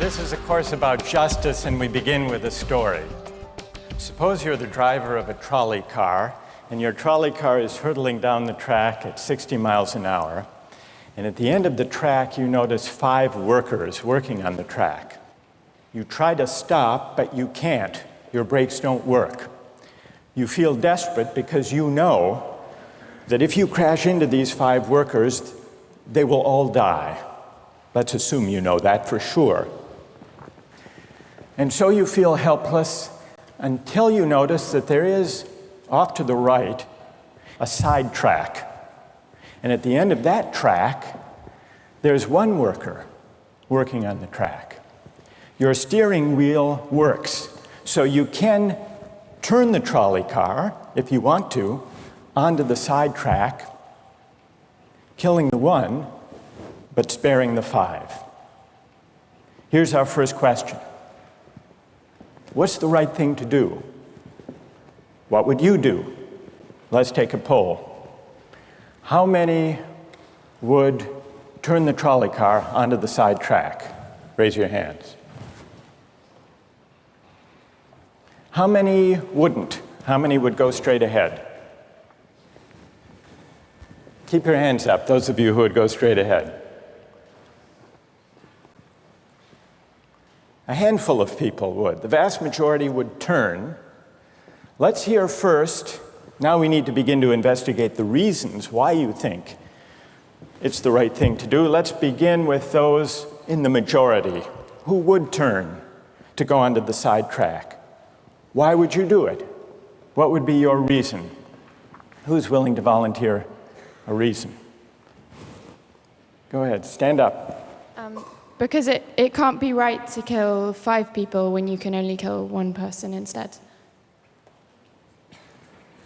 This is a course about justice, and we begin with a story. Suppose you're the driver of a trolley car, and your trolley car is hurtling down the track at 60 miles an hour, and at the end of the track, you notice 5 workers working on the track. You try to stop, but you can't. Your brakes don't work. You feel desperate because you know that if you crash into these 5 workers, they will all die. Let's assume you know that for sure. And so you feel helpless until you notice that there is, off to the right, a side track. And at the end of that track, there's one worker working on the track. Your steering wheel works, so you can turn the trolley car, if you want to, onto the side track, killing the one, but sparing the 5. Here's our first question. What's the right thing to do? What would you do? Let's take a poll. How many would turn the trolley car onto the side track? Raise your hands. How many wouldn't? How many would go straight ahead? Keep your hands up, those of you who would go straight ahead. A handful of people would. The vast majority would turn. Let's hear first. Now we need to begin to investigate the reasons why you think it's the right thing to do. Let's begin with those in the majority who would turn to go onto the side track. Why would you do it? What would be your reason? Who's willing to volunteer a reason? Go ahead, stand up. Because it can't be right to kill 5 people when you can only kill 1 person instead.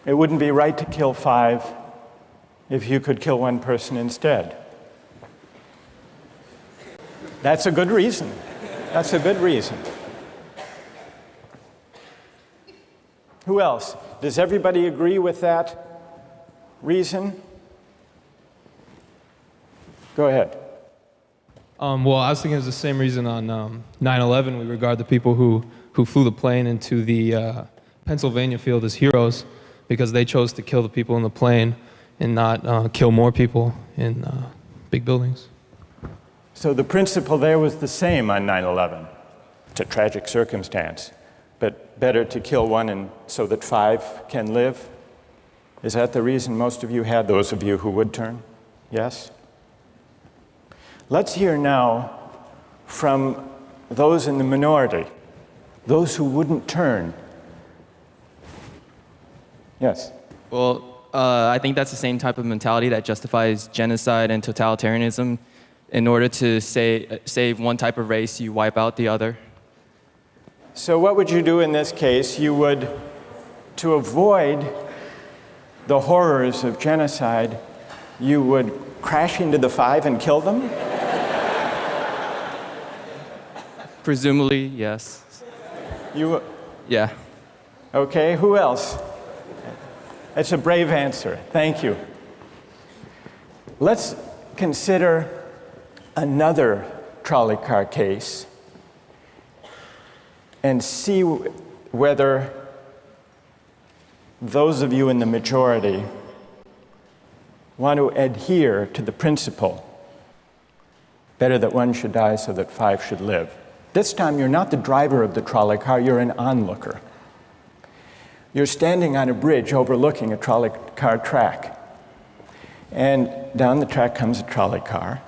It wouldn't be right to kill 5 if you could kill 1 person instead. That's a good reason. That's a good reason. Who else? Does everybody agree with that reason? Go ahead. Well, I was thinking it's the same reason on 9/11. We regard the people who flew the plane into the Pennsylvania field as heroes because they chose to kill the people in the plane and not kill more people in big buildings. So the principle there was the same on 9/11. It's a tragic circumstance, but better to kill 1 and so that 5 can live? Is that the reason most of you had, those of you who would turn? Yes? Let's hear now from those in the minority, those who wouldn't turn. Yes? Well, I think that's the same type of mentality that justifies genocide and totalitarianism. In order to save one type of race, you wipe out the other. So what would you do in this case? You would, to avoid the horrors of genocide, you would crash into the 5 and kill them? Presumably, yes. Yeah. Okay, who else? That's a brave answer. Thank you. Let's consider another trolley car case and see whether those of you in the majority want to adhere to the principle, better that 1 should die so that 5 should live. This time you're not the driver of the trolley car, you're an onlooker. You're standing on a bridge overlooking a trolley car track. And down the track comes a trolley car.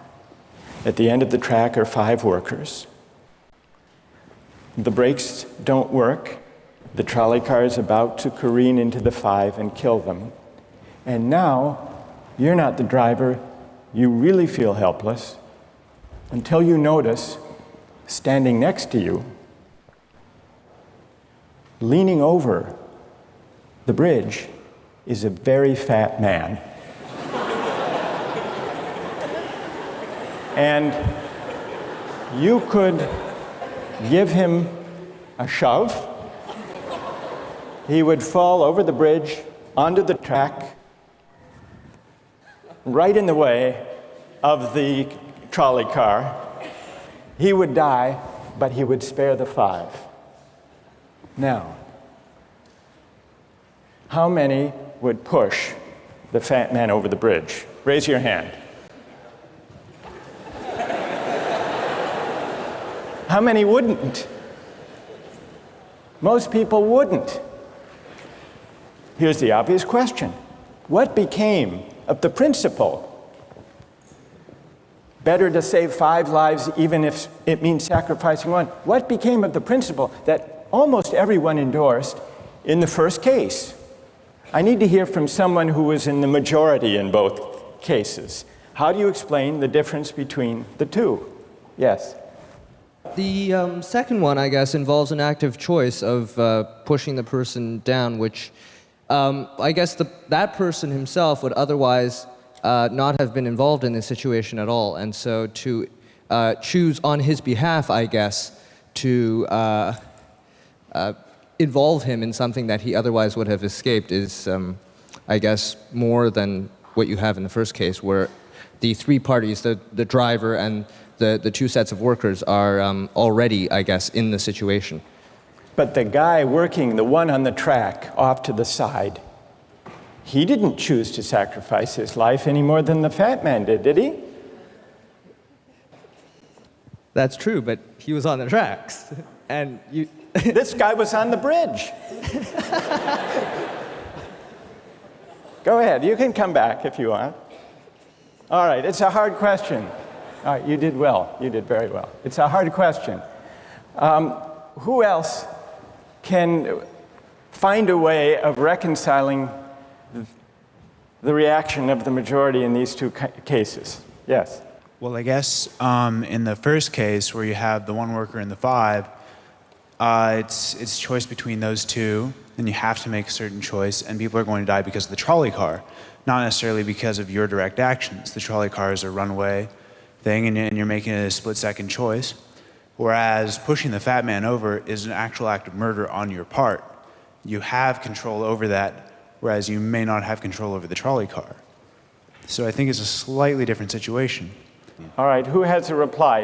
At the end of the track are 5 workers. The brakes don't work. The trolley car is about to careen into the 5 and kill them. And now, you're not the driver. You really feel helpless until you notice, standing next to you, leaning over the bridge, is a very fat man. And you could give him a shove. He would fall over the bridge onto the track, right in the way of the trolley car. He would die, but he would spare the 5. Now, how many would push the fat man over the bridge? Raise your hand. How many wouldn't? Most people wouldn't. Here's the obvious question. What became of the principle? Better to save 5 lives even if it means sacrificing 1. What became of the principle that almost everyone endorsed in the first case? I need to hear from someone who was in the majority in both cases. How do you explain the difference between the two? Yes? The second one, I guess, involves an active choice of pushing the person down, which I guess that person himself would otherwise not have been involved in this situation at all. And so to choose on his behalf, I guess, to involve him in something that he otherwise would have escaped is, I guess, more than what you have in the first case, where the 3 parties, the driver and the 2 sets of workers, are already, I guess, in the situation. But the guy working, the one on the track off to the side, he didn't choose to sacrifice his life any more than the fat man did he? That's true, but he was on the tracks. And you... This guy was on the bridge. Go ahead, you can come back if you want. All right, it's a hard question. All right, you did well. You did very well. It's a hard question. Who else can find a way of reconciling the reaction of the majority in these 2 cases? Yes? Well, I guess in the first case, where you have the 1 worker and the 5, it's choice between those 2, and you have to make a certain choice, and people are going to die because of the trolley car, not necessarily because of your direct actions. The trolley car is a runaway thing, and you're making a split-second choice, whereas pushing the fat man over is an actual act of murder on your part. You have control over that, whereas you may not have control over the trolley car. So I think it's a slightly different situation. All right, who has a reply?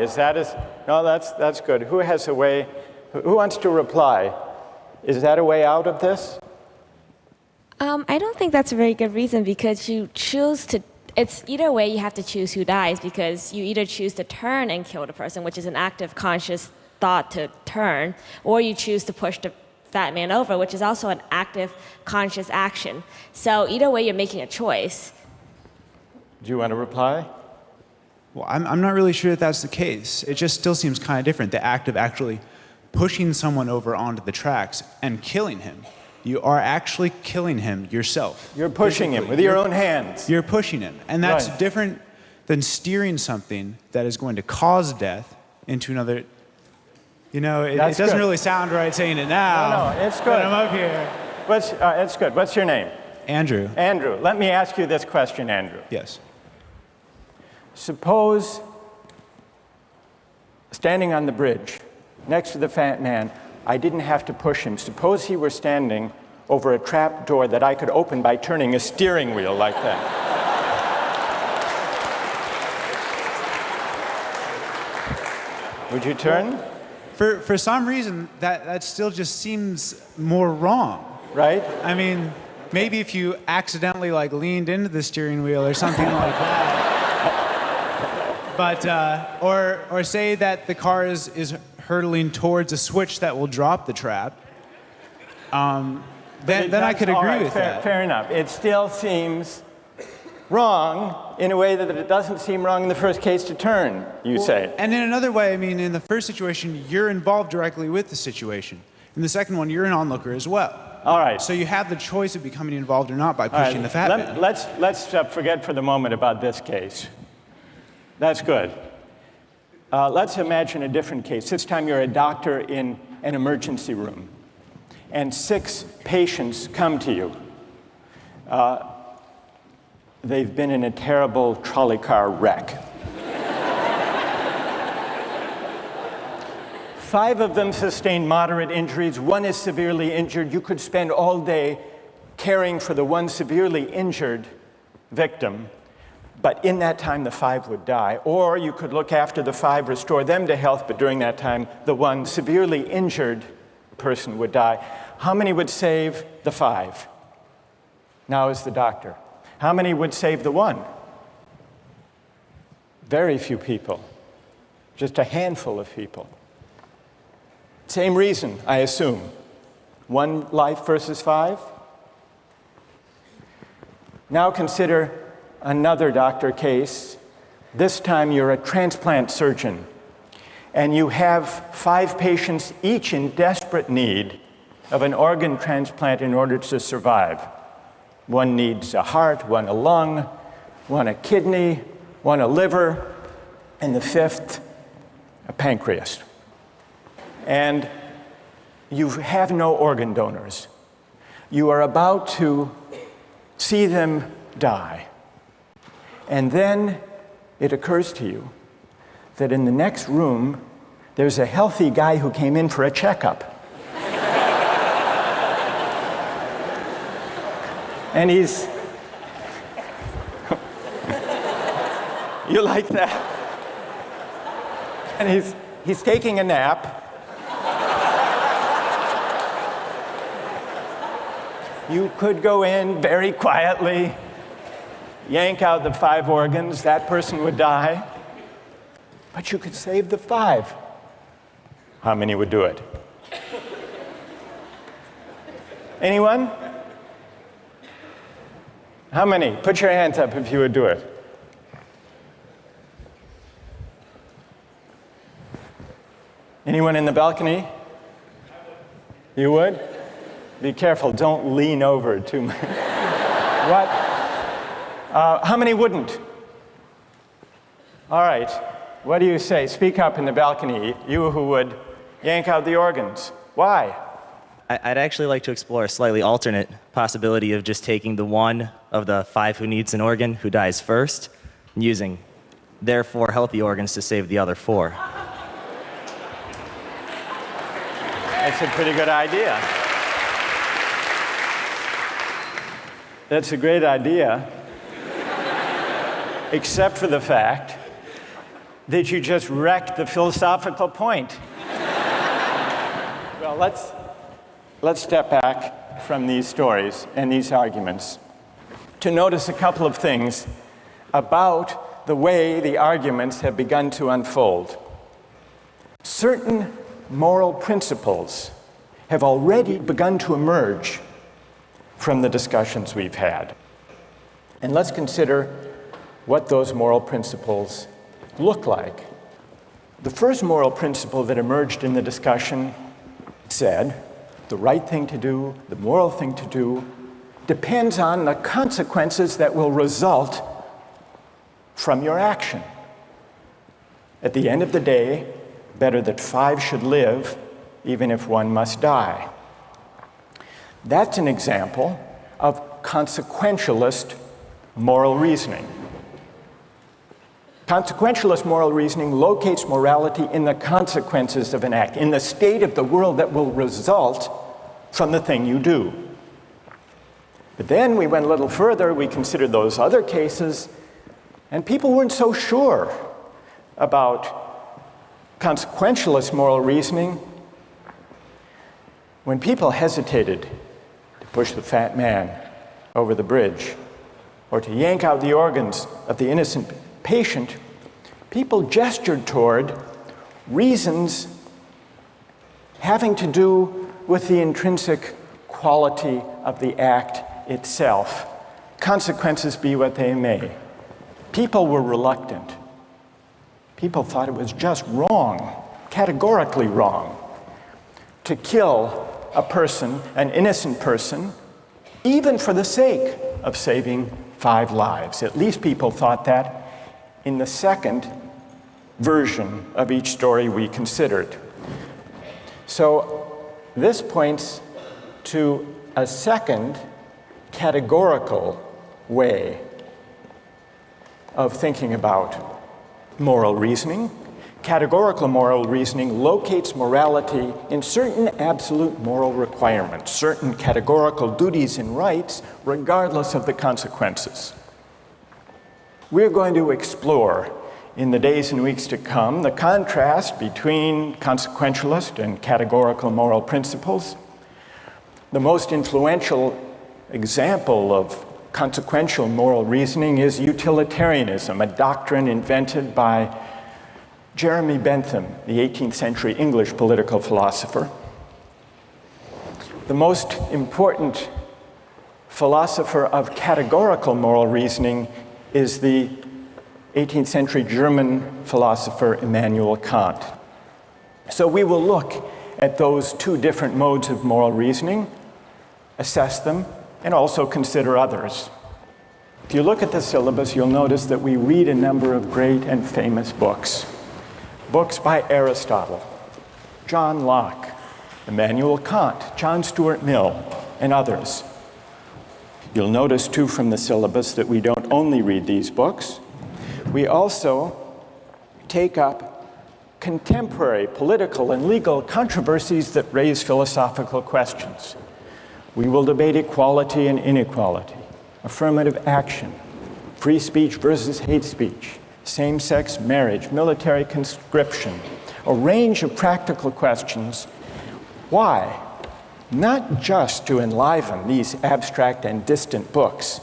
No, that's good. Who has a way, who wants to reply? Is that a way out of this? I don't think that's a very good reason, because you choose to, it's either way you have to choose who dies, because you either choose to turn and kill the person, which is an active conscious thought to turn, or you choose to push the fat man over, which is also an active conscious action. So either way you're making a choice. Do you want to reply? Well, I'm not really sure that that's the case. It just still seems kind of different, the act of actually pushing someone over onto the tracks and killing him. You are actually killing him yourself. You're pushing him with your own hands. You're pushing him. And that's Right. different than steering something that is going to cause death into another. You know, it doesn't good. really sound right saying it now. No, it's good. But I'm up here. It's good. What's your name? Andrew. Andrew. Let me ask you this question, Andrew. Yes. Suppose standing on the bridge next to the fat man, I didn't have to push him. Suppose he were standing over a trap door that I could open by turning a steering wheel like that. Would you turn? For some reason, that still just seems more wrong. Right? I mean, maybe if you accidentally leaned into the steering wheel or something like that. But or say that the car is hurtling towards a switch that will drop the trap. Then I could agree with that. Fair enough. It still seems wrong in a way that it doesn't seem wrong in the first case to turn, you say. And in another way, I mean, in the first situation, you're involved directly with the situation. In the second one, you're an onlooker as well. All right. So you have the choice of becoming involved or not by pushing the fat man. Let's forget for the moment about this case. That's good. Let's imagine a different case. This time you're a doctor in an emergency room, and 6 patients come to you. They've been in a terrible trolley car wreck. 5 of them sustained moderate injuries. 1 is severely injured. You could spend all day caring for the 1 severely injured victim. but in that time the 5 would die. Or you could look after the 5, restore them to health, but during that time the one severely injured person would die. How many would save the 5? Now is the doctor. How many would save the 1? Very few people. Just a handful of people. Same reason, I assume. 1 life versus 5? Now consider another doctor case. This time you're a transplant surgeon, and you have 5 patients, each in desperate need of an organ transplant in order to survive. 1 needs a heart, 1 a lung, 1 a kidney, 1 a liver, and the 5th, a pancreas. And you have no organ donors. You are about to see them die. And then it occurs to you that in the next room, there's a healthy guy who came in for a checkup. And he's... You like that? And he's taking a nap. You could go in very quietly, yank out the 5 organs, that person would die. But you could save the 5. How many would do it? Anyone? How many? Put your hands up if you would do it. Anyone in the balcony? You would? Be careful, don't lean over too much. What? How many wouldn't? All right, what do you say? Speak up in the balcony, you who would yank out the organs. Why? I'd actually like to explore a slightly alternate possibility of just taking the 1 of the 5 who needs an organ who dies first, and using their 4 healthy organs to save the other 4. That's a pretty good idea. That's a great idea, except for the fact that you just wrecked the philosophical point. Well, let's step back from these stories and these arguments to notice a couple of things about the way the arguments have begun to unfold. Certain moral principles have already begun to emerge from the discussions we've had. And let's consider what those moral principles look like. The first moral principle that emerged in the discussion said the right thing to do, the moral thing to do, depends on the consequences that will result from your action. At the end of the day, better that 5 should live, even if 1 must die. That's an example of consequentialist moral reasoning. Consequentialist moral reasoning locates morality in the consequences of an act, in the state of the world that will result from the thing you do. But then we went a little further, we considered those other cases, and people weren't so sure about consequentialist moral reasoning. When people hesitated to push the fat man over the bridge or to yank out the organs of the innocent patient, people gestured toward reasons having to do with the intrinsic quality of the act itself. Consequences be what they may. People were reluctant. People thought it was just wrong, categorically wrong, to kill a person, an innocent person, even for the sake of saving 5 lives. At least people thought that in the second version of each story we considered. So this points to a second categorical way of thinking about moral reasoning. Categorical moral reasoning locates morality in certain absolute moral requirements, certain categorical duties and rights, regardless of the consequences. we're going to explore in the days and weeks to come the contrast between consequentialist and categorical moral principles. The most influential example of consequential moral reasoning is utilitarianism, a doctrine invented by Jeremy Bentham, the 18th century English political philosopher. The most important philosopher of categorical moral reasoning is the 18th century German philosopher Immanuel Kant. So we will look at those two different modes of moral reasoning, assess them, and also consider others. If you look at the syllabus, you'll notice that we read a number of great and famous books. Books by Aristotle, John Locke, Immanuel Kant, John Stuart Mill, and others. You'll notice, too, from the syllabus that we don't only read these books, we also take up contemporary political and legal controversies that raise philosophical questions. We will debate equality and inequality, affirmative action, free speech versus hate speech, same-sex marriage, military conscription, a range of practical questions. Why? Not just to enliven these abstract and distant books,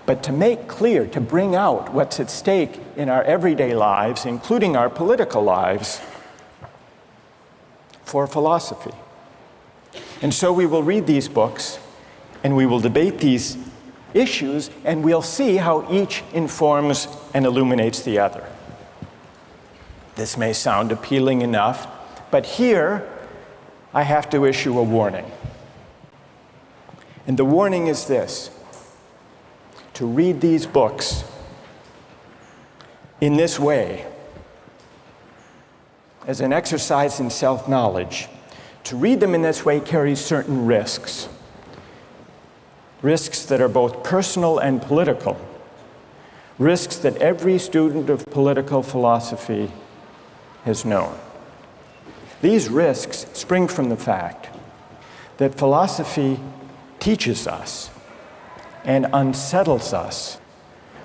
but to make clear, to bring out what's at stake in our everyday lives, including our political lives, for philosophy. And so we will read these books, and we will debate these issues, and we'll see how each informs and illuminates the other. This may sound appealing enough, but here I have to issue a warning. And the warning is this: to read these books in this way, as an exercise in self-knowledge, to read them in this way carries certain risks. Risks that are both personal and political. Risks that every student of political philosophy has known. These risks spring from the fact that philosophy teaches us and unsettles us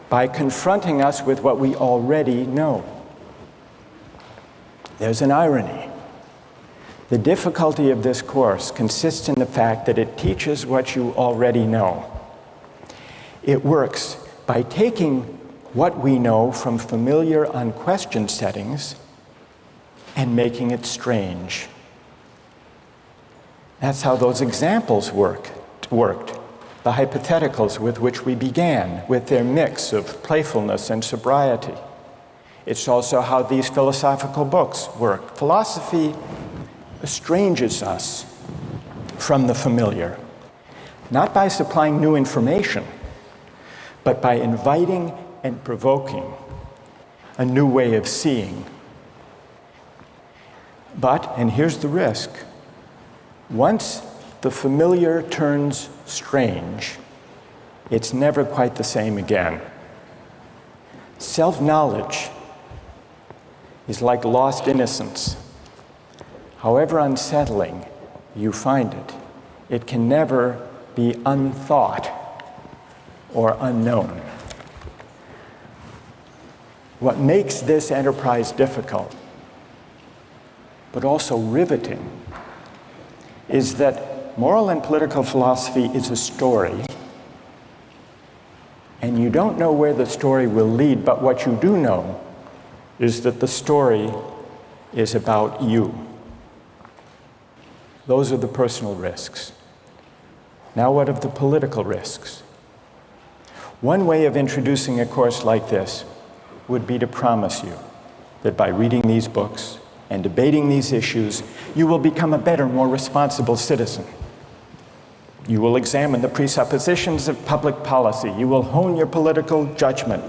by confronting us with what we already know. There's an irony. The difficulty of this course consists in the fact that it teaches what you already know. It works by taking what we know from familiar, unquestioned settings and making it strange. That's how those examples worked. The hypotheticals with which we began, with their mix of playfulness and sobriety. It's also how these philosophical books work. Philosophy estranges us from the familiar, not by supplying new information, but by inviting and provoking a new way of seeing. But, and here's the risk, once the familiar turns strange, it's never quite the same again. Self-knowledge is like lost innocence. However unsettling you find it, it can never be unthought or unknown. What makes this enterprise difficult, but also riveting, is that moral and political philosophy is a story, and you don't know where the story will lead, but what you do know is that the story is about you. Those are the personal risks. Now what of the political risks? One way of introducing a course like this would be to promise you that by reading these books and debating these issues, you will become a better, more responsible citizen. You will examine the presuppositions of public policy. You will hone your political judgment.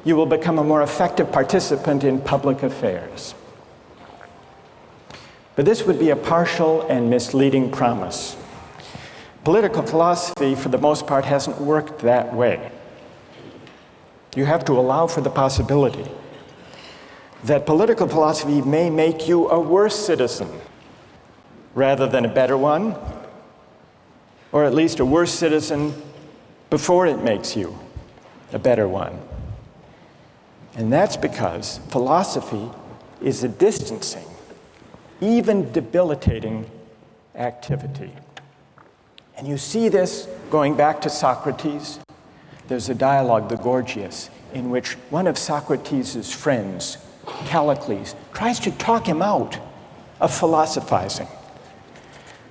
You will become a more effective participant in public affairs. But this would be a partial and misleading promise. Political philosophy, for the most part, hasn't worked that way. You have to allow for the possibility that political philosophy may make you a worse citizen rather than a better one, or at least a worse citizen before it makes you a better one. And that's because philosophy is a distancing, even debilitating activity. And you see this going back to Socrates. There's a dialogue, the Gorgias, in which one of Socrates' friends, Callicles, tries to talk him out of philosophizing.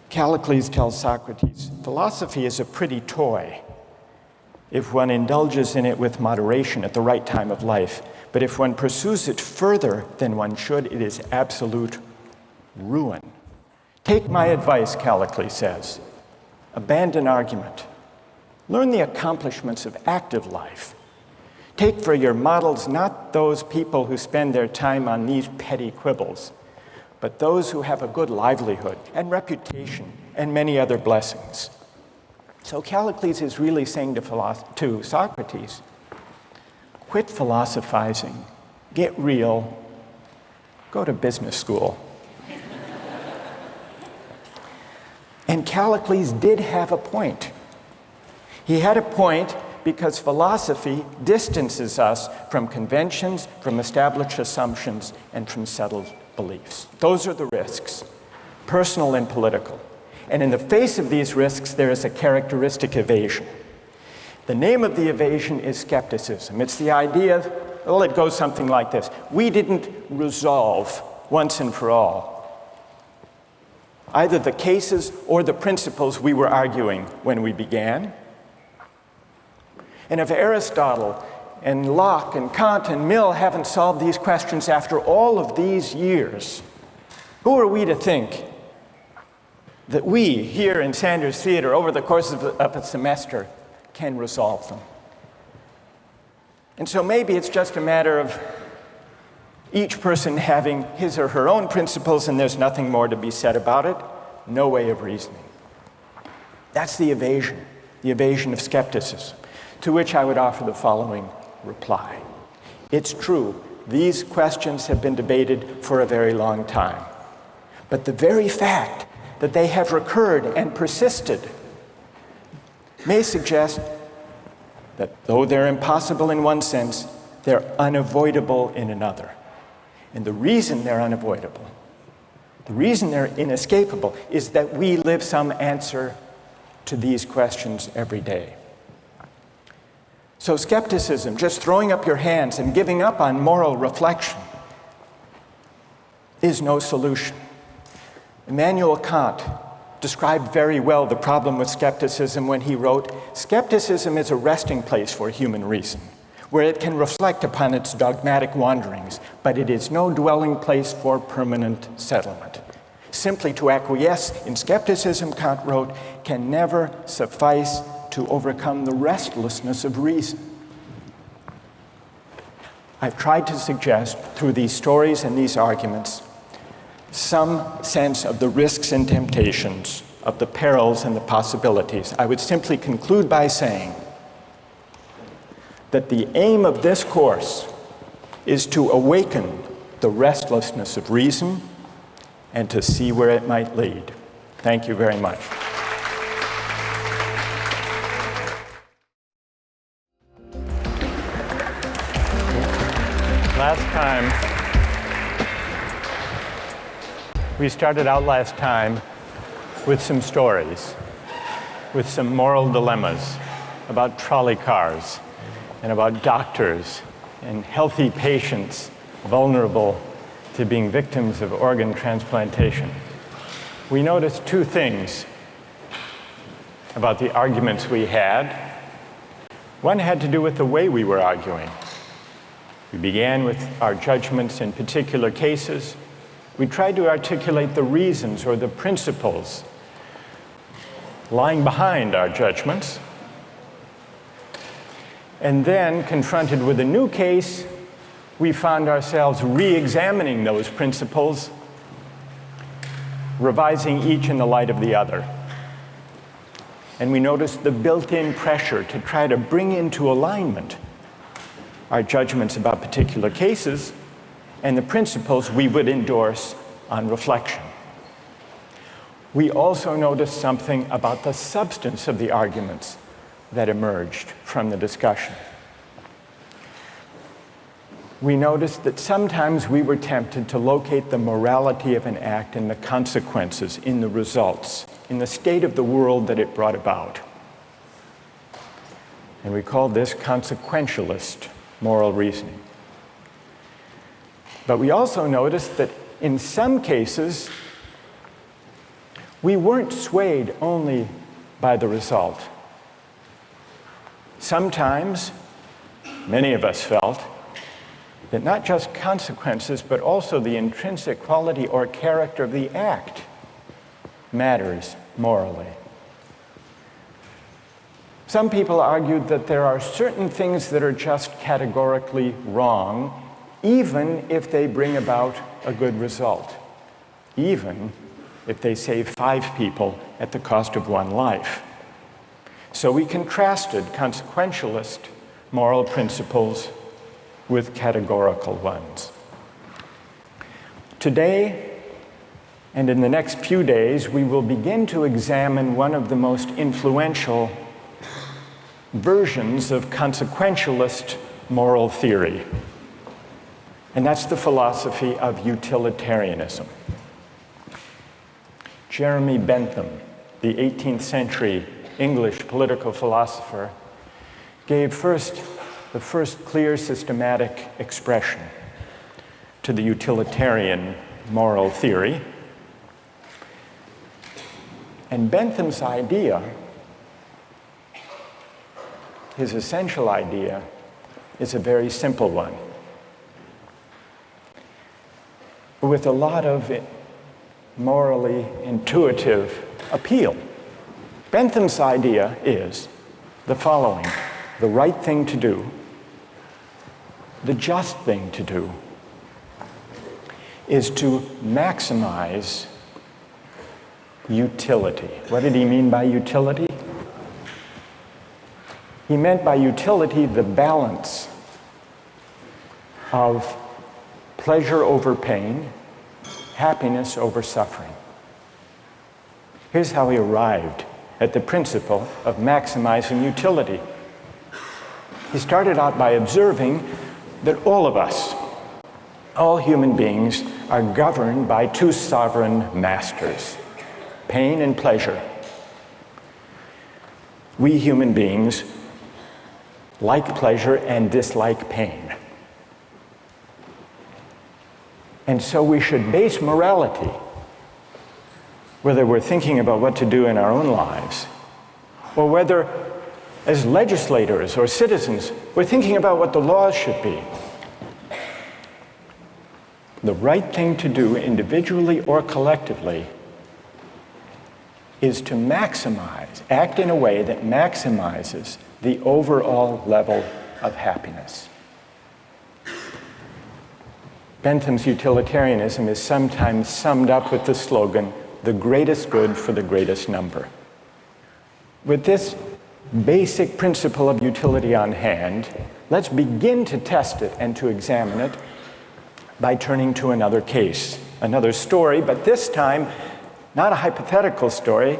Callicles tells Socrates, philosophy is a pretty toy if one indulges in it with moderation at the right time of life. But if one pursues it further than one should, it is absolute ruin. Take my advice, Callicles says. Abandon argument. Learn the accomplishments of active life. Take for your models not those people who spend their time on these petty quibbles, but those who have a good livelihood and reputation and many other blessings. So Callicles is really saying to Socrates, quit philosophizing, get real, go to business school. And Callicles did have a point. He had a point because philosophy distances us from conventions, from established assumptions, and from settled beliefs. Those are the risks, personal and political. And in the face of these risks, there is a characteristic evasion. The name of the evasion is skepticism. It's the idea, well, it goes something like this. We didn't resolve once and for all either the cases or the principles we were arguing when we began. And if Aristotle and Locke and Kant and Mill haven't solved these questions after all of these years, who are we to think that we here in Sanders Theatre over the course of a semester can resolve them? And so maybe it's just a matter of each person having his or her own principles and there's nothing more to be said about it. No way of reasoning. That's the evasion of skepticism, to which I would offer the following reply. It's true, these questions have been debated for a very long time. But the very fact that they have recurred and persisted may suggest that though they're impossible in one sense, they're unavoidable in another. And the reason they're unavoidable, the reason they're inescapable, is that we live some answer to these questions every day. So skepticism, just throwing up your hands and giving up on moral reflection, is no solution. Immanuel Kant described very well the problem with skepticism when he wrote, "Skepticism is a resting place for human reason, where it can reflect upon its dogmatic wanderings, but it is no dwelling place for permanent settlement. Simply to acquiesce in skepticism," Kant wrote, "can never suffice to overcome the restlessness of reason." I've tried to suggest through these stories and these arguments some sense of the risks and temptations, of the perils and the possibilities. I would simply conclude by saying that the aim of this course is to awaken the restlessness of reason and to see where it might lead. Thank you very much. We started out last time with some stories, with some moral dilemmas about trolley cars and about doctors and healthy patients vulnerable to being victims of organ transplantation. We noticed two things about the arguments we had. One had to do with the way we were arguing. We began with our judgments in particular cases. We tried to articulate the reasons or the principles lying behind our judgments. And then, confronted with a new case, we found ourselves re-examining those principles, revising each in the light of the other. And we noticed the built-in pressure to try to bring into alignment our judgments about particular cases and the principles we would endorse on reflection. We also noticed something about the substance of the arguments that emerged from the discussion. we noticed that sometimes we were tempted to locate the morality of an act in the consequences, in the results, in the state of the world that it brought about. And we called this consequentialist moral reasoning. But we also noticed that in some cases, we weren't swayed only by the result. Sometimes, many of us felt that not just consequences, but also the intrinsic quality or character of the act matters morally. Some people argued that there are certain things that are just categorically wrong, even if they bring about a good result, even if they save 5 people at the cost of 1 life. So we contrasted consequentialist moral principles with categorical ones. Today, and in the next few days, we will begin to examine one of the most influential versions of consequentialist moral theory, and that's the philosophy of utilitarianism. Jeremy Bentham, the 18th century English political philosopher, gave the first clear systematic expression to the utilitarian moral theory. And Bentham's idea, his essential idea, is a very simple one, with a lot of morally intuitive appeal. Bentham's idea is the following: the right thing to do, the just thing to do, is to maximize utility. What did he mean by utility? He meant by utility the balance of pleasure over pain, happiness over suffering. Here's how he arrived at the principle of maximizing utility. He started out by observing that all of us, all human beings, are governed by 2 sovereign masters, pain and pleasure. We human beings like pleasure and dislike pain. And so we should base morality, whether we're thinking about what to do in our own lives, or whether as legislators or citizens we're thinking about what the laws should be. The right thing to do individually or collectively is to maximize, act in a way that maximizes the overall level of happiness. Bentham's utilitarianism is sometimes summed up with the slogan, "the greatest good for the greatest number." With this basic principle of utility on hand, let's begin to test it and to examine it by turning to another case, another story, but this time not a hypothetical story,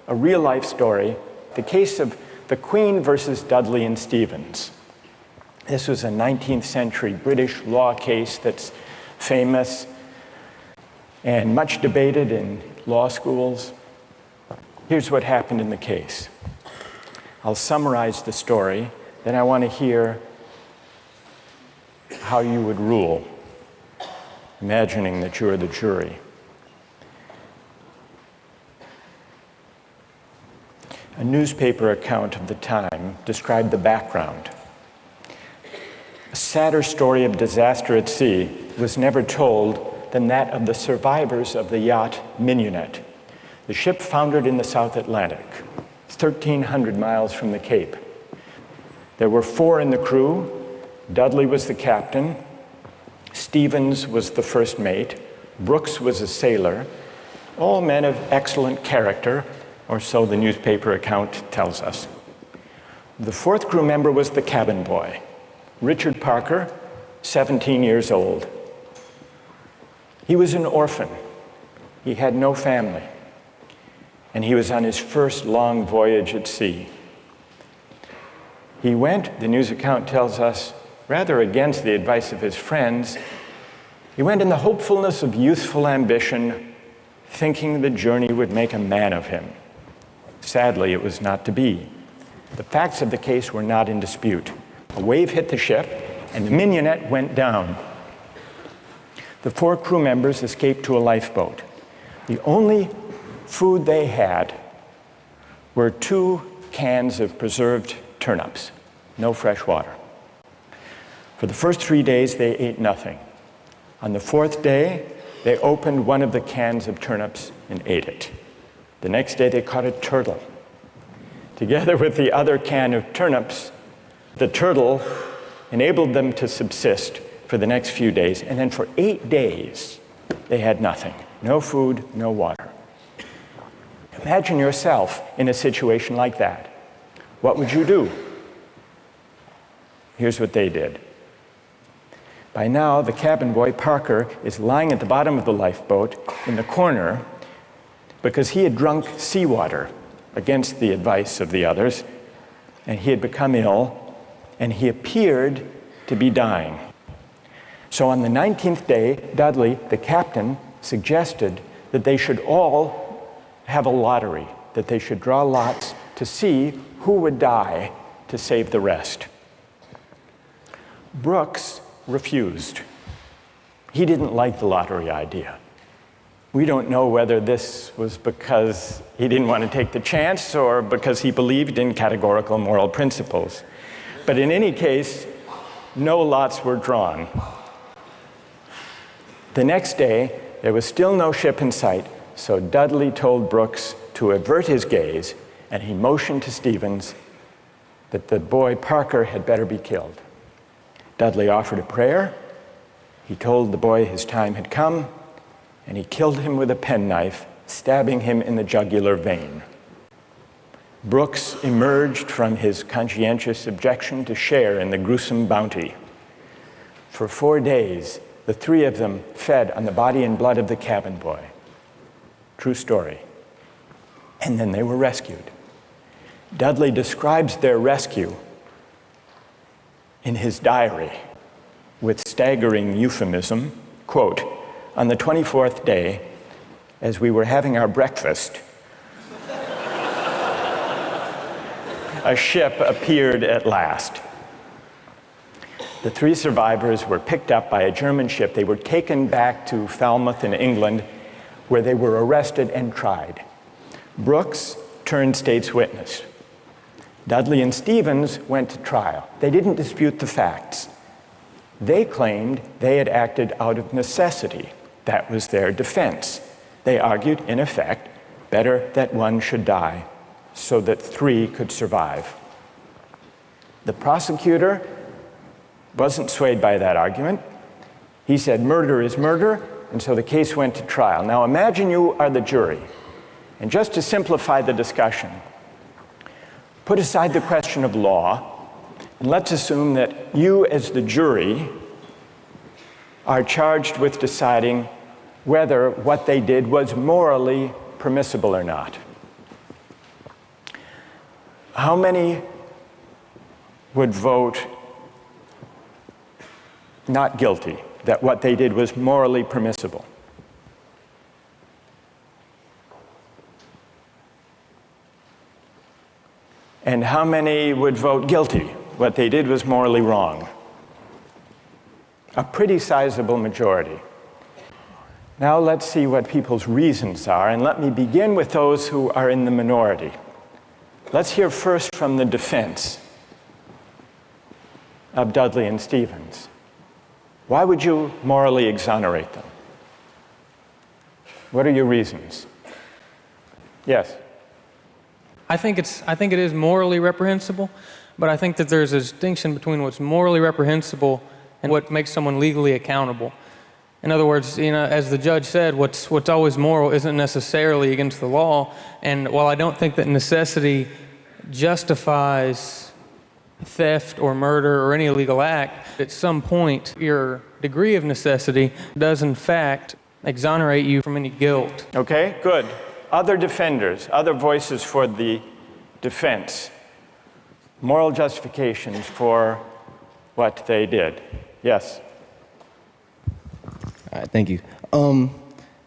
a real-life story, the case of the Queen versus Dudley and Stevens. This was a 19th century British law case that's famous and much debated in law schools. Here's what happened in the case. I'll summarize the story, then I want to hear how you would rule, imagining that you are the jury. A newspaper account of the time described the background. A sadder story of disaster at sea was never told than that of the survivors of the yacht Mignonette. The ship foundered in the South Atlantic, 1,300 miles from the Cape. There were 4 in the crew. Dudley was the captain, Stevens was the first mate, Brooks was a sailor, all men of excellent character, or so the newspaper account tells us. The 4th crew member was the cabin boy, Richard Parker, 17 years old. He was an orphan. He had no family, and he was on his first long voyage at sea. He went, the news account tells us, rather against the advice of his friends, he went in the hopefulness of youthful ambition, thinking the journey would make a man of him. Sadly, it was not to be. The facts of the case were not in dispute. A wave hit the ship, and the mignonette went down. The 4 crew members escaped to a lifeboat. The only food they had were 2 cans of preserved turnips, no fresh water. For the first 3 days, they ate nothing. On the 4th day, they opened one of the cans of turnips and ate it. The next day, they caught a turtle. Together with the other can of turnips, the turtle enabled them to subsist for the next few days. And then for 8 days, they had nothing. No food, no water. Imagine yourself in a situation like that. What would you do? Here's what they did. By now, the cabin boy, Parker, is lying at the bottom of the lifeboat in the corner because he had drunk seawater against the advice of the others, and he had become ill, and he appeared to be dying. So on the 19th day, Dudley, the captain, suggested that they should all have a lottery, that they should draw lots to see who would die to save the rest. Brooks refused. He didn't like the lottery idea. We don't know whether this was because he didn't want to take the chance or because he believed in categorical moral principles. But in any case, no lots were drawn. The next day, there was still no ship in sight, so Dudley told Brooks to avert his gaze, and he motioned to Stevens that the boy Parker had better be killed. Dudley offered a prayer. He told the boy his time had come, and he killed him with a penknife, stabbing him in the jugular vein. Brooks emerged from his conscientious objection to share in the gruesome bounty. For 4 days, the 3 of them fed on the body and blood of the cabin boy. True story. And then they were rescued. Dudley describes their rescue in his diary with staggering euphemism, quote, "On the 24th day, as we were having our breakfast, a ship appeared at last. The 3 survivors were picked up by a German ship. They were taken back to Falmouth in England, where they were arrested and tried. Brooks turned state's witness. Dudley and Stevens went to trial. They didn't dispute the facts. They claimed they had acted out of necessity. That was their defense. They argued, in effect, better that one should die so that 3 could survive. The prosecutor wasn't swayed by that argument. He said murder is murder, and so the case went to trial. Now imagine you are the jury, and just to simplify the discussion, put aside the question of law, and let's assume that you as the jury are charged with deciding whether what they did was morally permissible or not. How many would vote not guilty, that what they did was morally permissible? And how many would vote guilty, what they did was morally wrong? A pretty sizable majority. Now let's see what people's reasons are, and let me begin with those who are in the minority. Let's hear first from the defense of Dudley and Stevens. Why would you morally exonerate them? What are your reasons? Yes? I think it is morally reprehensible, but I think that there's a distinction between what's morally reprehensible and what makes someone legally accountable. In other words, as the judge said, what's always moral isn't necessarily against the law. And while I don't think that necessity justifies theft or murder or any illegal act, at some point your degree of necessity does in fact exonerate you from any guilt. Okay, good. Other defenders, other voices for the defense, moral justifications for what they did. Yes? All right, thank you.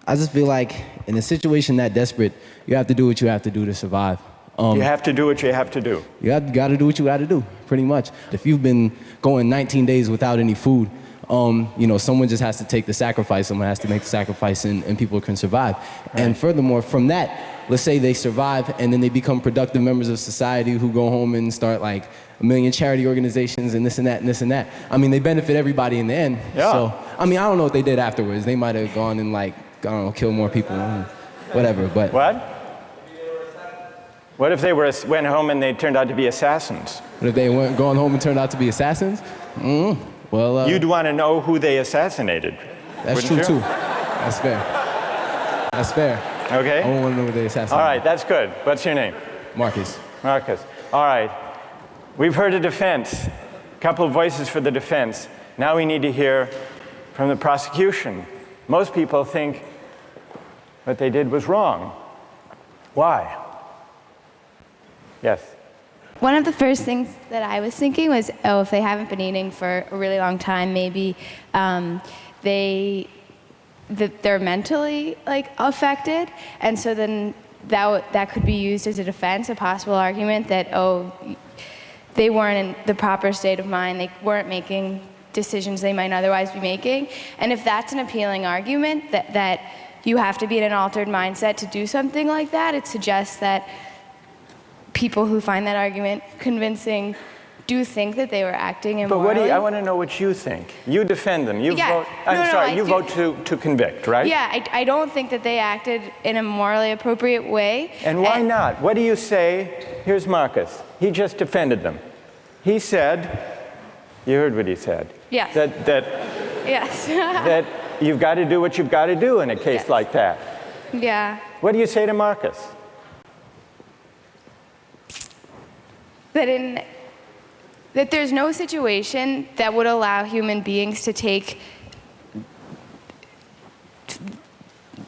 I just feel like in a situation that desperate, you have to do what you have to do to survive. You have to do what you have to do. You got to do what you got to do, pretty much. If you've been going 19 days without any food, someone just has to take the sacrifice. Someone has to make the sacrifice, and people can survive. Right. And furthermore, from that, let's say they survive, and then they become productive members of society who go home and start like a million charity organizations and this and that and this and that. I mean, they benefit everybody in the end. Yeah. So, I mean, I don't know what they did afterwards. They might have gone and kill more people, whatever. But what? What if they went home and they turned out to be assassins? What if they went gone home and turned out to be assassins? Well, you'd want to know who they assassinated. That's true too. That's fair. That's fair. Okay. I want to know who they assassinated. All right, that's good. What's your name? Marcus. Marcus. All right. We've heard a defense. A couple of voices for the defense. Now we need to hear from the prosecution. Most people think what they did was wrong. Why? Yes. One of the first things that I was thinking was, if they haven't been eating for a really long time, maybe they're mentally affected, and so then that could be used as a defense, a possible argument that they weren't in the proper state of mind, they weren't making decisions they might otherwise be making, and if that's an appealing argument that you have to be in an altered mindset to do something like that, it suggests that people who find that argument convincing do think that they were acting immorally. But I want to know what you think. You defend them. You vote. You vote to convict, right? Yeah, I don't think that they acted in a morally appropriate way. And why not? What do you say? Here's Marcus. He just defended them. He said, you heard what he said. Yes. Yes. That you've got to do what you've got to do in a case like that. Yeah. What do you say to Marcus? That there's no situation that would allow human beings to take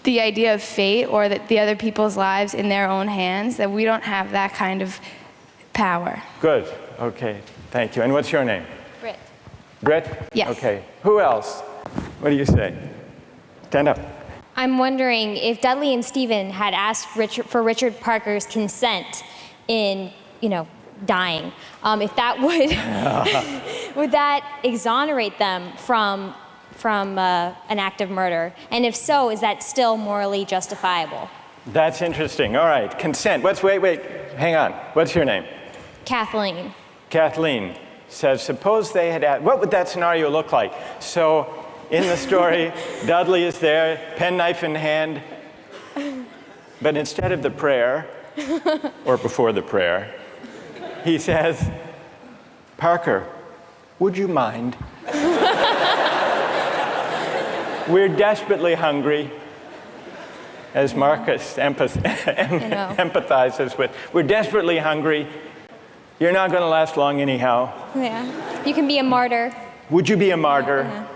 the idea of fate or that the other people's lives in their own hands, that we don't have that kind of power. Good. Okay. Thank you. And what's your name? Britt. Britt? Yes. Okay. Who else? What do you say? Stand up. I'm wondering if Dudley and Stephen had asked for Richard Parker's consent in, dying, if that would that exonerate them from an act of murder? And if so, is that still morally justifiable? That's interesting. All right. Consent. Wait. Hang on. What's your name? Kathleen. Kathleen says, suppose they had asked, what would that scenario look like? So in the story, Dudley is there, penknife in hand, but instead of the prayer, or before the prayer, he says, Parker, would you mind? We're desperately hungry, as Marcus empathizes with. We're desperately hungry. You're not going to last long anyhow. Yeah. You can be a martyr. Would you be a martyr? Yeah.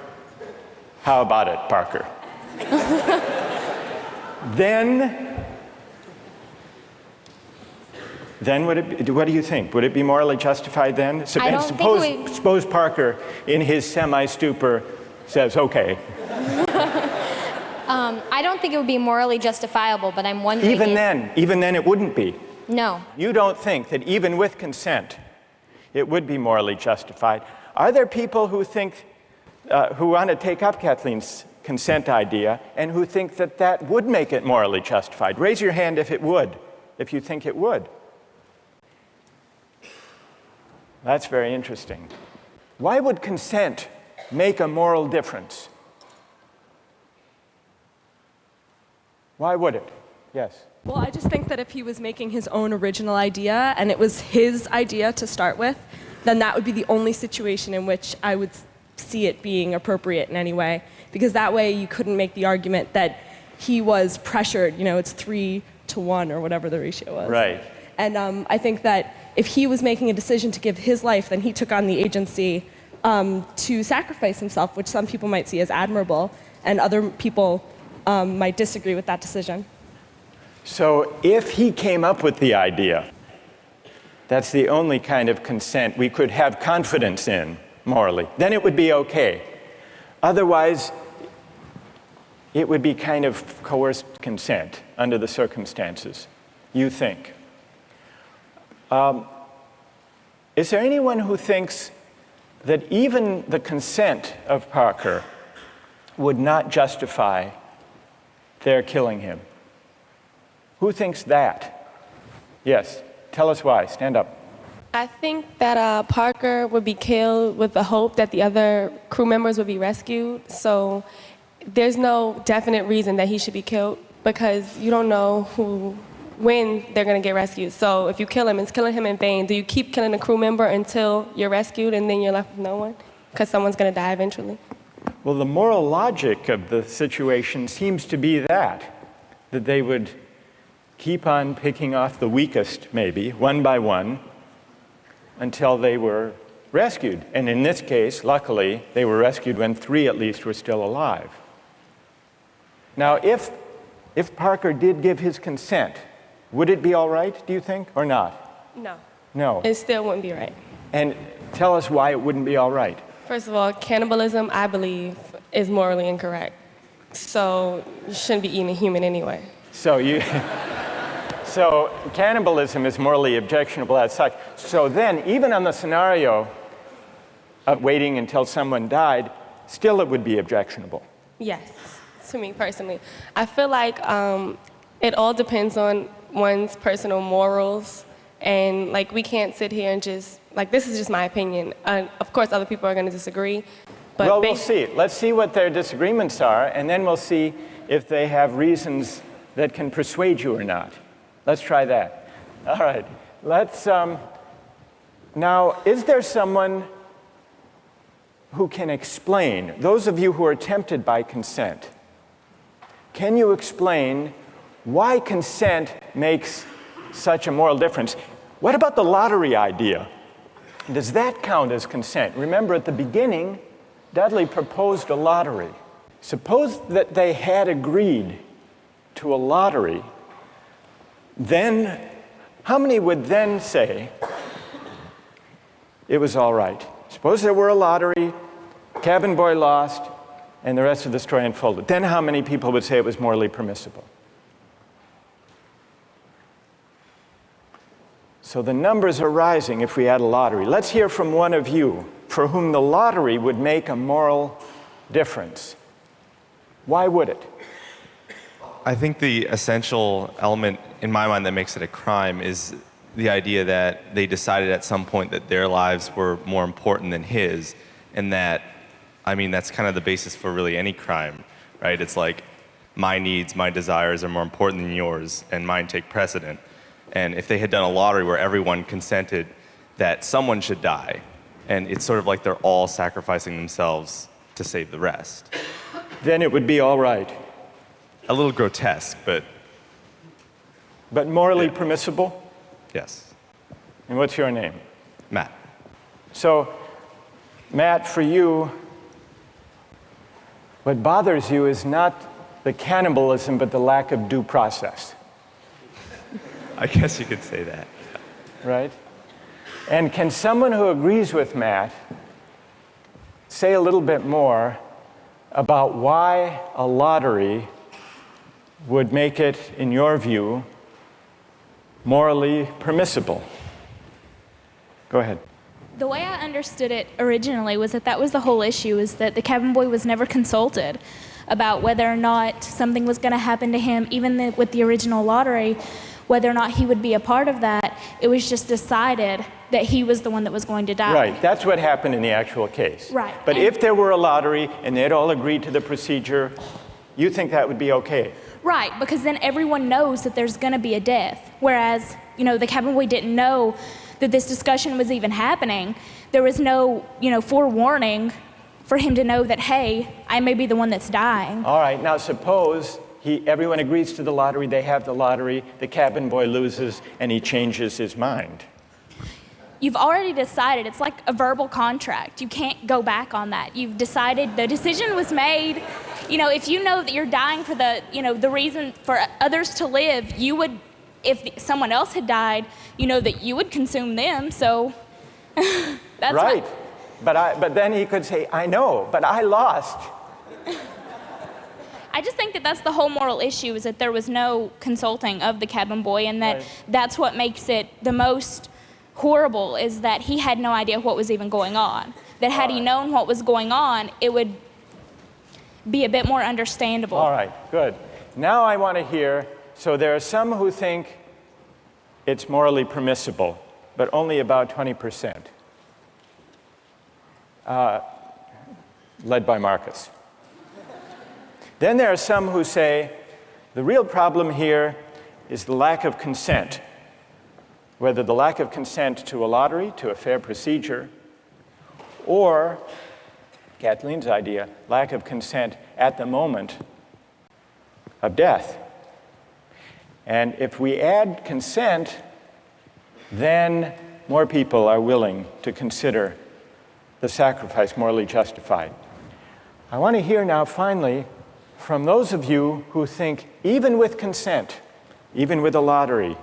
How about it, Parker? Then what do you think? Would it be morally justified then? Suppose Parker, in his semi-stupor, says, okay. I don't think it would be morally justifiable, but I'm wondering even then it wouldn't be. No. You don't think that even with consent, it would be morally justified. Are there people who think, who want to take up Kathleen's consent idea and who think that that would make it morally justified? Raise your hand if it would, if you think it would. That's very interesting. Why would consent make a moral difference? Why would it? Yes. Well, I just think that if he was making his own original idea and it was his idea to start with, then that would be the only situation in which I would see it being appropriate in any way. Because that way you couldn't make the argument that he was pressured, it's 3-to-1 or whatever the ratio was. Right. And I think that if he was making a decision to give his life, then he took on the agency to sacrifice himself, which some people might see as admirable, and other people might disagree with that decision. So if he came up with the idea, that's the only kind of consent we could have confidence in. morally. Then it would be okay. Otherwise, it would be kind of coerced consent under the circumstances, you think. Is there anyone who thinks that even the consent of Parker would not justify their killing him? Who thinks that? Yes, tell us why. Stand up. I think that Parker would be killed with the hope that the other crew members would be rescued. So there's no definite reason that he should be killed because you don't know when they're going to get rescued. So if you kill him, it's killing him in vain. Do you keep killing a crew member until you're rescued and then you're left with no one? Because someone's going to die eventually. Well, the moral logic of the situation seems to be that they would keep on picking off the weakest, maybe, one by one, until they were rescued. And in this case, luckily, they were rescued when 3 at least were still alive. Now, if Parker did give his consent, would it be all right, do you think, or not? No. No. It still wouldn't be right. And tell us why it wouldn't be all right. First of all, cannibalism, I believe, is morally incorrect. So you shouldn't be eating a human anyway. So cannibalism is morally objectionable as such. So then, even on the scenario of waiting until someone died, still it would be objectionable. Yes, to me personally. I feel like it all depends on one's personal morals, and like we can't sit here and just, like this is just my opinion. Of course, other people are going to disagree. But well, we'll see. Let's see what their disagreements are, and then we'll see if they have reasons that can persuade you or not. Let's try that. All right. Let's, now, is there someone who can explain, those of you who are tempted by consent, can you explain why consent makes such a moral difference? What about the lottery idea? Does that count as consent? Remember, at the beginning, Dudley proposed a lottery. Suppose that they had agreed to a lottery, then how many would then say it was all right? Suppose there were a lottery, cabin boy lost, and the rest of the story unfolded. Then how many people would say it was morally permissible? So the numbers are rising if we had a lottery. Let's hear from one of you for whom the lottery would make a moral difference. Why would it? I think the essential element in my mind that makes it a crime is the idea that they decided at some point that their lives were more important than his, and that, I mean, that's kind of the basis for really any crime, right? It's like my needs, my desires are more important than yours, and mine take precedent. And if they had done a lottery where everyone consented that someone should die, and it's sort of like they're all sacrificing themselves to save the rest. Then it would be all right. A little grotesque, but... But morally permissible? Yes. And what's your name? Matt. So, Matt, for you, what bothers you is not the cannibalism, but the lack of due process. I guess you could say that. Right? And can someone who agrees with Matt say a little bit more about why a lottery would make it, in your view, morally permissible? Go ahead. The way I understood it originally was that was the whole issue, is that the cabin boy was never consulted about whether or not something was going to happen to him, even with the original lottery, whether or not he would be a part of that. It was just decided that he was the one that was going to die. Right, that's what happened in the actual case. Right. But if there were a lottery and they'd all agreed to the procedure, you think that would be okay? Right, because then everyone knows that there's going to be a death. Whereas, the cabin boy didn't know that this discussion was even happening. There was no, forewarning for him to know that, hey, I may be the one that's dying. All right, now suppose everyone agrees to the lottery, they have the lottery, the cabin boy loses, and he changes his mind. You've already decided. It's like a verbal contract. You can't go back on that. You've decided, the decision was made. If you know that you're dying for the reason for others to live, you would, if someone else had died, that you would consume them. So that's right. But then he could say, I know, but I lost. I just think that that's the whole moral issue, is that there was no consulting of the cabin boy, and that that's what makes it the most horrible, is that he had no idea what was even going on. That had he known what was going on, it would be a bit more understandable. All right, good. Now I want to hear, so there are some who think it's morally permissible, but only about 20%, led by Marcus. Then there are some who say the real problem here is the lack of consent, whether the lack of consent to a lottery, to a fair procedure, or, Kathleen's idea, lack of consent at the moment of death. And if we add consent, then more people are willing to consider the sacrifice morally justified. I want to hear now, finally, from those of you who think even with consent, even with a lottery,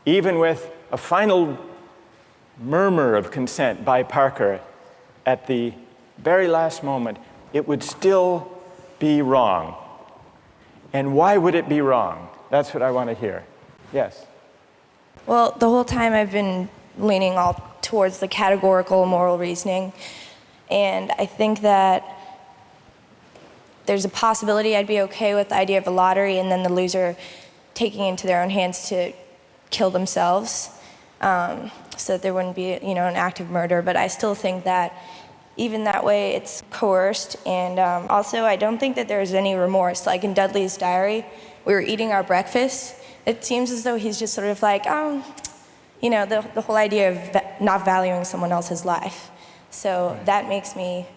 even with a final murmur of consent by Parker at the very last moment, it would still be wrong. And why would it be wrong? That's what I want to hear. Yes? Well, the whole time I've been leaning all towards the categorical moral reasoning. And I think that there's a possibility I'd be okay with the idea of a lottery and then the loser taking it into their own hands to kill themselves, so that there wouldn't be, an act of murder. But I still think that even that way it's coerced. And also I don't think that there's any remorse. Like in Dudley's diary, we were eating our breakfast. It seems as though he's just sort of like, the whole idea of not valuing someone else's life. So that makes me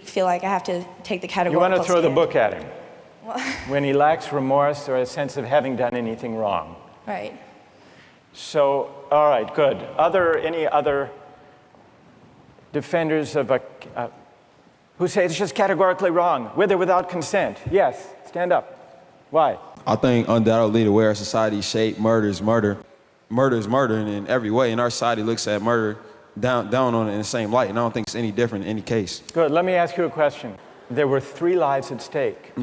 feel like I have to take the categorical. You want to throw the stand. book at him when he lacks remorse or a sense of having done anything wrong. Right. So, all right, good. Any other defenders of who say it's just categorically wrong, with or without consent? Yes, stand up. Why? I think undoubtedly the way our society is shaped, murder is murder. Murder is murder in every way, and our society looks at murder down on it in the same light, and I don't think it's any different in any case. Good. Let me ask you a question. There were 3 lives at stake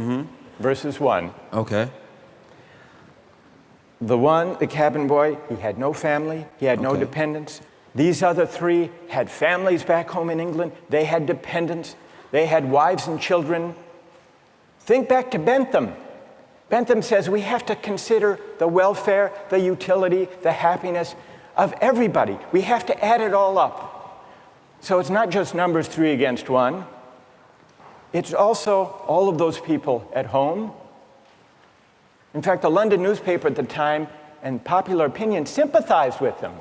versus 1. Okay. The cabin boy, he had no family, he had no dependents. These other 3 had families back home in England, they had dependents, they had wives and children. Think back to Bentham. Bentham says we have to consider the welfare, the utility, the happiness of everybody. We have to add it all up. So it's not just numbers 3 against 1. It's also all of those people at home. In fact, the London newspaper at the time and popular opinion sympathized with them,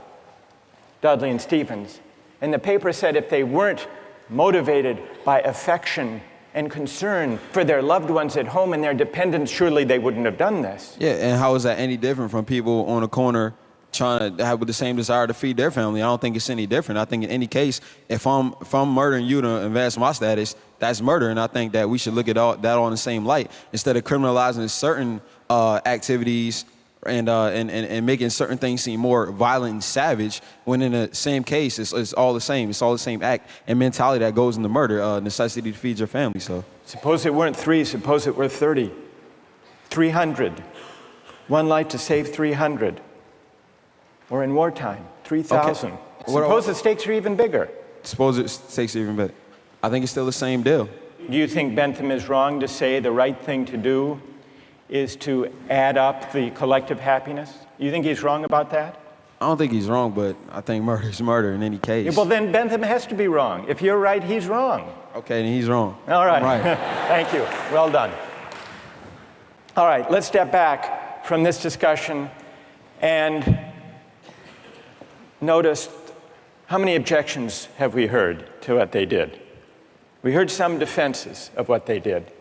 Dudley and Stevens. And the paper said if they weren't motivated by affection and concern for their loved ones at home and their dependents, surely they wouldn't have done this. Yeah, and how is that any different from people on the corner trying to have the same desire to feed their family? I don't think it's any different. I think in any case, if I'm murdering you to advance my status, that's murder, and I think that we should look at that all in the same light instead of criminalizing certain activities and making certain things seem more violent and savage, when in the same case, it's all the same. It's all the same act and mentality that goes into murder, necessity to feed your family. So suppose it weren't 3, suppose it were 30, 300. 1 life to save 300. Or in wartime, 3,000. Okay. Suppose the stakes are even bigger. Suppose the stakes are even bigger. I think it's still the same deal. Do you think Bentham is wrong to say the right thing to do is to add up the collective happiness? You think he's wrong about that? I don't think he's wrong, but I think murder is murder in any case. Yeah, well, then Bentham has to be wrong. If you're right, he's wrong. Okay, then he's wrong. All right. Right. Thank you. Well done. All right, let's step back from this discussion and notice how many objections have we heard to what they did. We heard some defenses of what they did.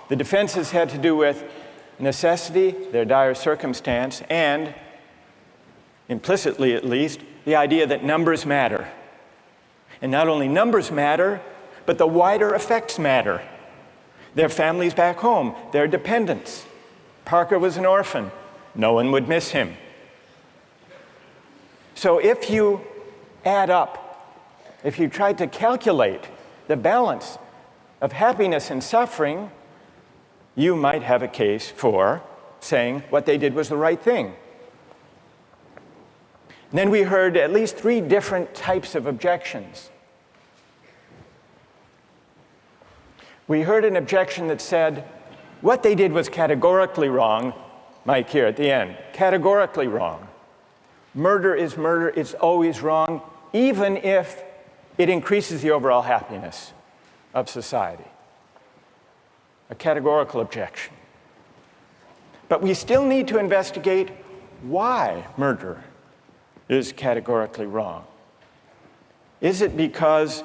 The defenses had to do with necessity, their dire circumstance, and, implicitly at least, the idea that numbers matter. And not only numbers matter, but the wider effects matter. Their families back home, their dependents. Parker was an orphan. No one would miss him. So if you add up if you tried to calculate the balance of happiness and suffering, you might have a case for saying what they did was the right thing. And then we heard at least 3 different types of objections. We heard an objection that said, what they did was categorically wrong. Mike here at the end, categorically wrong. Murder is murder, it's always wrong, even if it increases the overall happiness of society. A categorical objection. But we still need to investigate why murder is categorically wrong. Is it because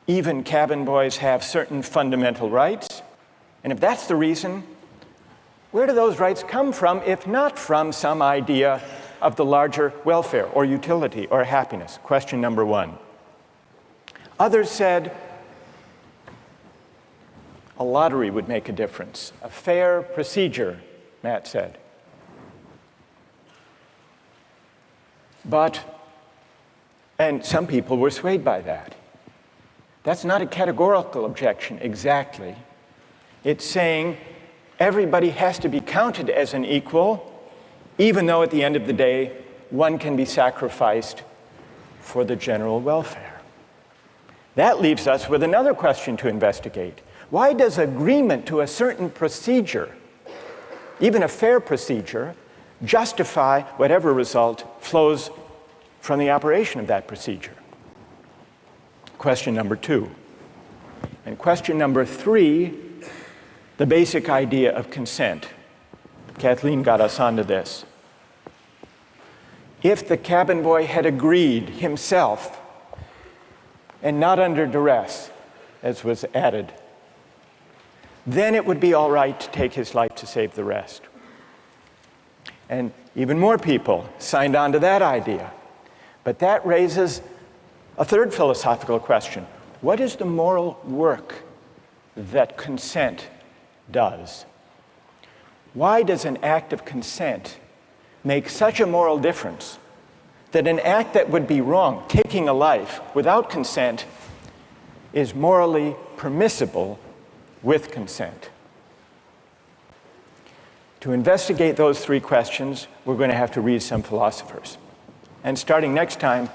even cabin boys have certain fundamental rights? And if that's the reason, where do those rights come from, if not from some idea of the larger welfare or utility or happiness? Question number 1. Others said a lottery would make a difference, a fair procedure, Matt said. And some people were swayed by that. That's not a categorical objection exactly. It's saying everybody has to be counted as an equal, even though at the end of the day, one can be sacrificed for the general welfare. That leaves us with another question to investigate. Why does agreement to a certain procedure, even a fair procedure, justify whatever result flows from the operation of that procedure? Question number 2. And question number 3, the basic idea of consent. Kathleen got us onto this. If the cabin boy had agreed himself and not under duress, as was added, then it would be all right to take his life to save the rest. And even more people signed on to that idea. But that raises a third philosophical question. What is the moral work that consent does? Why does an act of consent make such a moral difference that an act that would be wrong, taking a life without consent, is morally permissible with consent? To investigate those 3 questions, we're going to have to read some philosophers. And starting next time,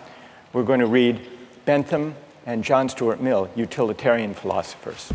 we're going to read Bentham and John Stuart Mill, utilitarian philosophers.